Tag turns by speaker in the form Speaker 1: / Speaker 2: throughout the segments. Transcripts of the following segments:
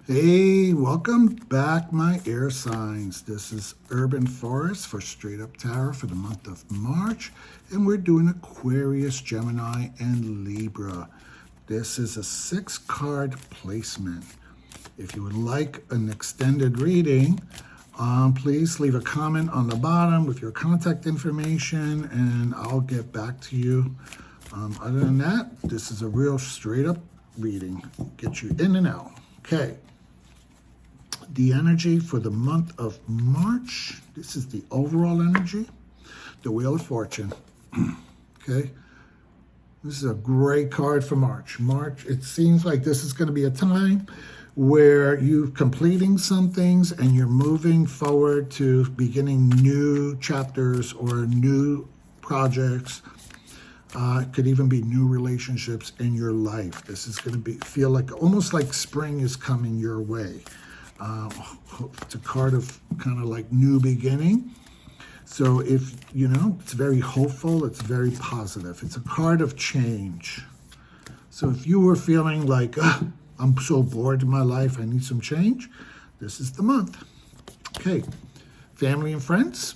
Speaker 1: Hey, welcome back, my air signs. This is Urban Forest for Straight Up Tarot for the month of March, and we're doing Aquarius, Gemini, and Libra. This is a 6-card placement. If you would like an extended reading, please leave a comment on the bottom with your contact information, and I'll get back to you. Other than that, this is a real straight up reading. Get you in and out. Okay. The energy for the month of March. This is the overall energy. The Wheel of Fortune. Okay. This is a great card for March. March, it seems like this is going to be a time where you're completing some things and you're moving forward to beginning new chapters or new projects. It could even be new relationships in your life. This is going to feel like almost like spring is coming your way. It's a card of kind of like new beginning. So if, it's very hopeful, it's very positive. It's a card of change. So if you were feeling like, I'm so bored in my life, I need some change, this is the month. Okay, family and friends.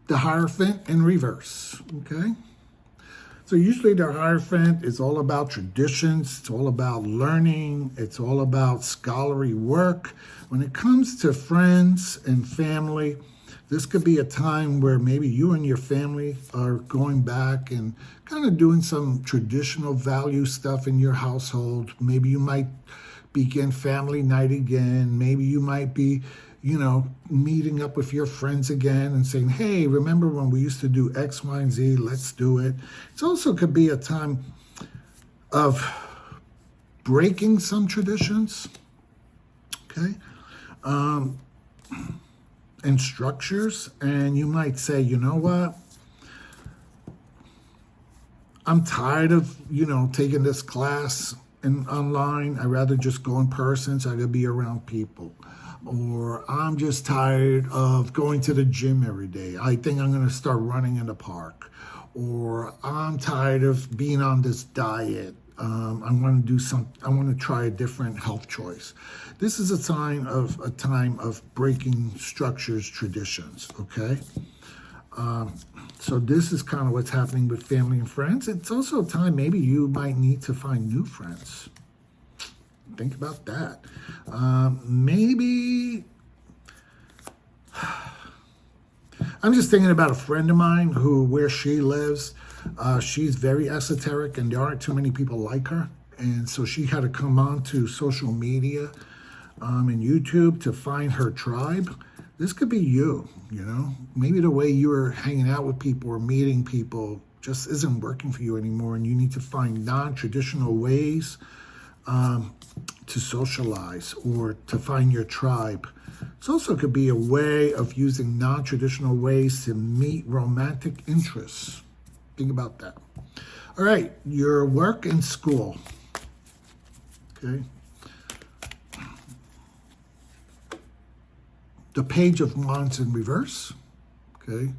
Speaker 1: The Hierophant in reverse, okay? So usually the Hierophant is all about traditions, it's all about learning, it's all about scholarly work. When it comes to friends and family, this could be a time where maybe you and your family are going back and kind of doing some traditional value stuff in your household. Maybe you might begin family night again. Maybe you might be meeting up with your friends again and saying, hey, remember when we used to do X, Y, and Z? Let's do it. It also could be a time of breaking some traditions, okay, and structures. And you might say, you know what? I'm tired of, taking this class online. I'd rather just go in person so I could be around people. Or I'm just tired of going to the gym every day. I think I'm going to start running in the park. Or I'm tired of being on this diet. I want to do I want to try a different health choice. This is a time of breaking structures, traditions. Okay. So this is kind of what's happening with family and friends. It's also a time maybe you might need to find new friends. Think about that. Maybe I'm just thinking about a friend of mine where she lives, she's very esoteric and there aren't too many people like her. And so she had to come on to social media and YouTube to find her tribe. This could be you, Maybe the way you were hanging out with people or meeting people just isn't working for you anymore, and you need to find non-traditional ways to socialize or to find your tribe. It also could be a way of using non-traditional ways to meet romantic interests. Think about that. All right, your work and school. Okay. The Page of Wands in reverse. Okay.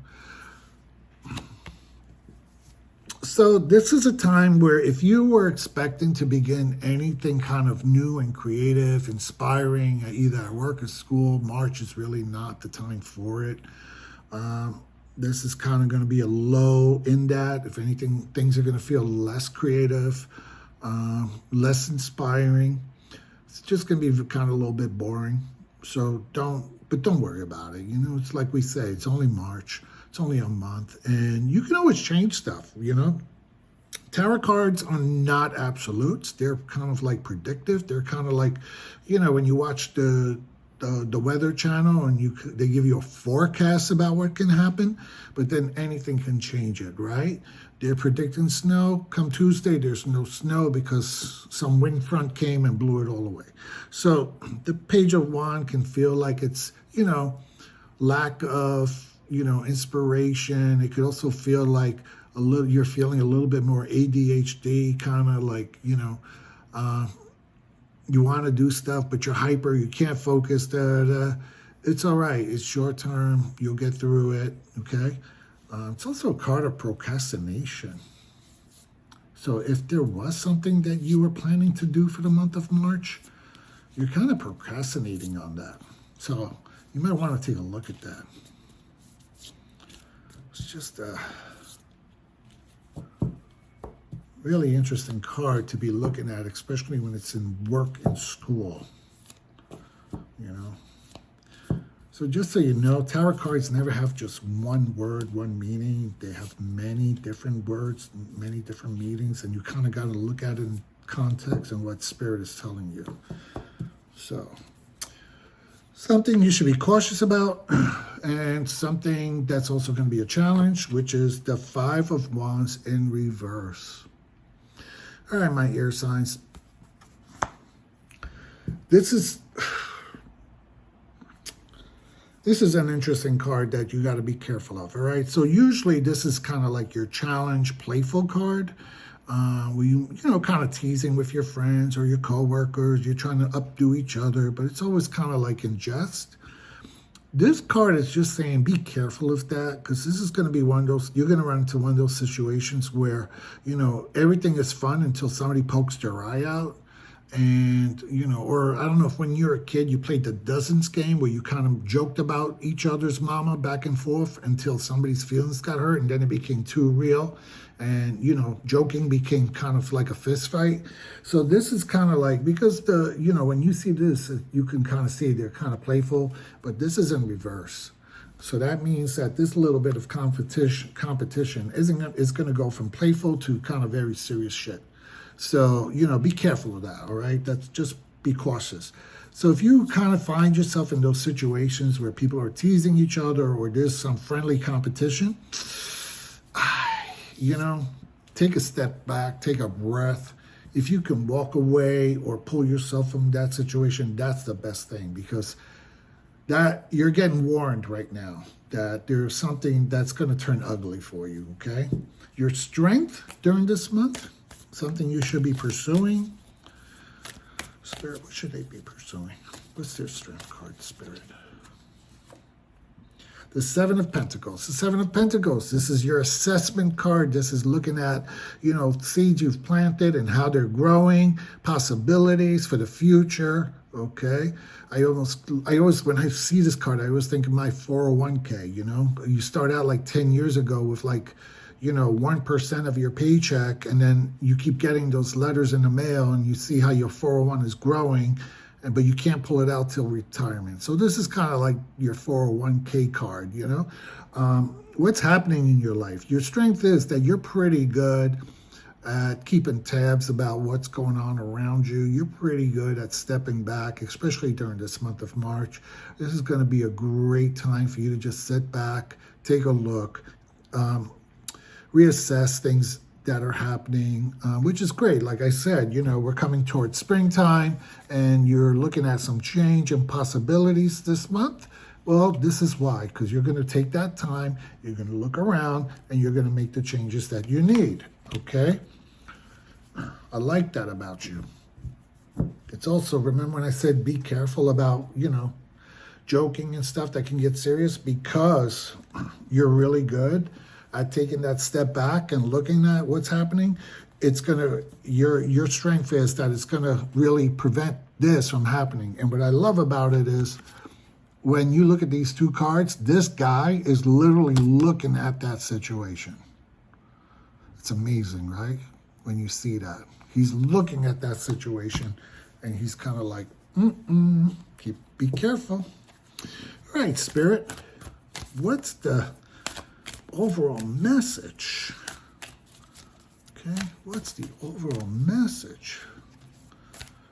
Speaker 1: So this is a time where if you were expecting to begin anything kind of new and creative, inspiring, either at work or school, March is really not the time for it. This is kind of going to be a low in that. If anything, things are going to feel less creative, less inspiring. It's just going to be kind of a little bit boring. So don't worry about it. It's like we say, it's only March. It's only a month, and you can always change stuff, Tarot cards are not absolutes. They're kind of like predictive. They're kind of like, when you watch the Weather Channel and they give you a forecast about what can happen, but then anything can change it, right? They're predicting snow. Come Tuesday, there's no snow because some wind front came and blew it all away. So the Page of Wands can feel like it's, lack of, inspiration. It could also feel like you're feeling a little bit more ADHD, kind of like, you want to do stuff, but you're hyper, you can't focus. It's all right. It's short term. You'll get through it. Okay. It's also a card of procrastination. So if there was something that you were planning to do for the month of March, you're kind of procrastinating on that. So you might want to take a look at that. It's just a really interesting card to be looking at, especially when it's in work and school, you know. So just so you know, tarot cards never have just one word, one meaning. They have many different words, many different meanings, and you kind of got to look at it in context and what Spirit is telling you. So, something you should be cautious about, and something that's also going to be a challenge, which is the Five of Wands in reverse. All right, my air signs. This is an interesting card that you got to be careful of, all right? So usually this is kind of like your challenge, playful card. Where you kind of teasing with your friends or your coworkers. You're trying to updo each other, but it's always kind of like in jest. This card is just saying be careful of that, because this is going to be one of those, you're going to run into one of those situations where, everything is fun until somebody pokes their eye out. And, or I don't know if when you're a kid, you played the dozens game where you kind of joked about each other's mama back and forth until somebody's feelings got hurt, and then it became too real. And, joking became kind of like a fist fight. So this is kind of like, because when you see this, you can kind of see they're kind of playful, but this is in reverse. So that means that this little bit of competition is going to go from playful to kind of very serious shit. So, be careful of that, all right? That's just be cautious. So if you kind of find yourself in those situations where people are teasing each other or there's some friendly competition, take a step back, take a breath. If you can walk away or pull yourself from that situation, that's the best thing, because that you're getting warned right now that there's something that's going to turn ugly for you, okay? Your strength during this month, something you should be pursuing. Spirit, what should they be pursuing? What's their strength card, Spirit? The Seven of Pentacles. The Seven of Pentacles, this is your assessment card. This is looking at, seeds you've planted and how they're growing, possibilities for the future, okay? I always, when I see this card, I always think of my 401k, You start out like 10 years ago with like, 1% of your paycheck, and then you keep getting those letters in the mail and you see how your 401 is growing, but you can't pull it out till retirement. So this is kind of like your 401k card, What's happening in your life? Your strength is that you're pretty good at keeping tabs about what's going on around you. You're pretty good at stepping back, especially during this month of March. This is going to be a great time for you to just sit back, take a look, reassess things that are happening, which is great. Like I said, we're coming towards springtime and you're looking at some change and possibilities this month. Well, this is why, because you're going to take that time, you're going to look around, and you're going to make the changes that you need, okay? I like that about you. It's also, remember when I said be careful about, joking and stuff that can get serious, because you're really good at taking that step back and looking at what's happening. It's gonna, your strength is that it's gonna really prevent this from happening. And what I love about it is when you look at these two cards, this guy is literally looking at that situation. It's amazing, right? When you see that. He's looking at that situation and he's kind of like, be careful. All right, Spirit, what's the overall message? Okay, what's the overall message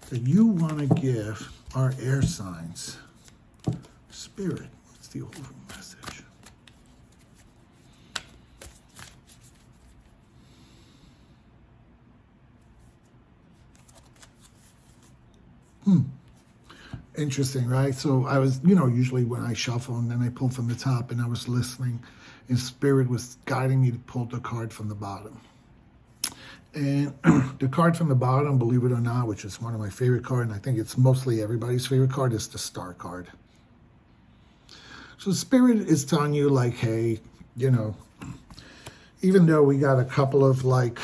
Speaker 1: that you want to give our air signs? Spirit, what's the overall message? Interesting, right? So I was, usually when I shuffle and then I pull from the top, and I was listening, and Spirit was guiding me to pull the card from the bottom. And the card from the bottom, believe it or not, which is one of my favorite cards, and I think it's mostly everybody's favorite card, is the Star card. So Spirit is telling you, like, hey, even though we got a couple of, like,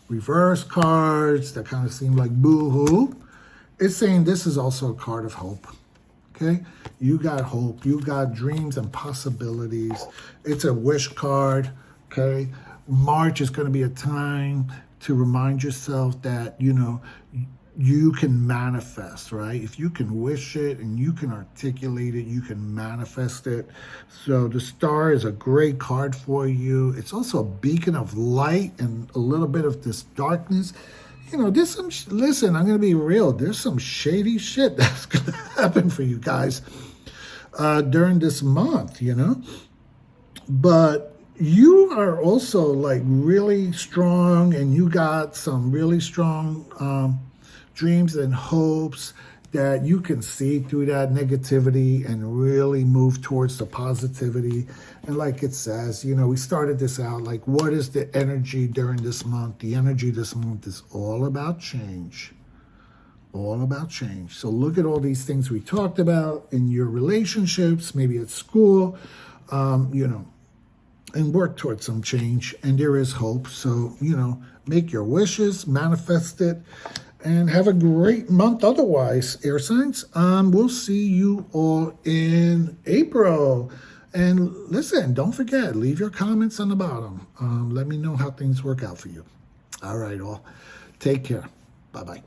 Speaker 1: reverse cards that kind of seem like boo-hoo. It's saying this is also a card of hope. Okay, you got hope, you got dreams and possibilities. It's a wish card. Okay, March is going to be a time to remind yourself that, you know, you can manifest, right? If you can wish it and you can articulate it, you can manifest it. So the star is a great card for you. It's also a beacon of light and a little bit of this darkness. You know, there's some, listen, I'm going to be real. There's some shady shit that's going to happen for you guys during this month, you know. But you are also like really strong, and you got some really strong dreams and hopes that you can see through that negativity and really move towards the positivity. And like it says, you know, we started this out like, what is the energy during this month? The energy this month is all about change. All about change. So look at all these things we talked about in your relationships, maybe at school, you know, and work towards some change. And there is hope. So, you know, make your wishes, manifest it, and have a great month otherwise, air signs. We'll see you all in April. And listen, don't forget, leave your comments on the bottom. Let me know how things work out for you. All right, all. Take care. Bye-bye.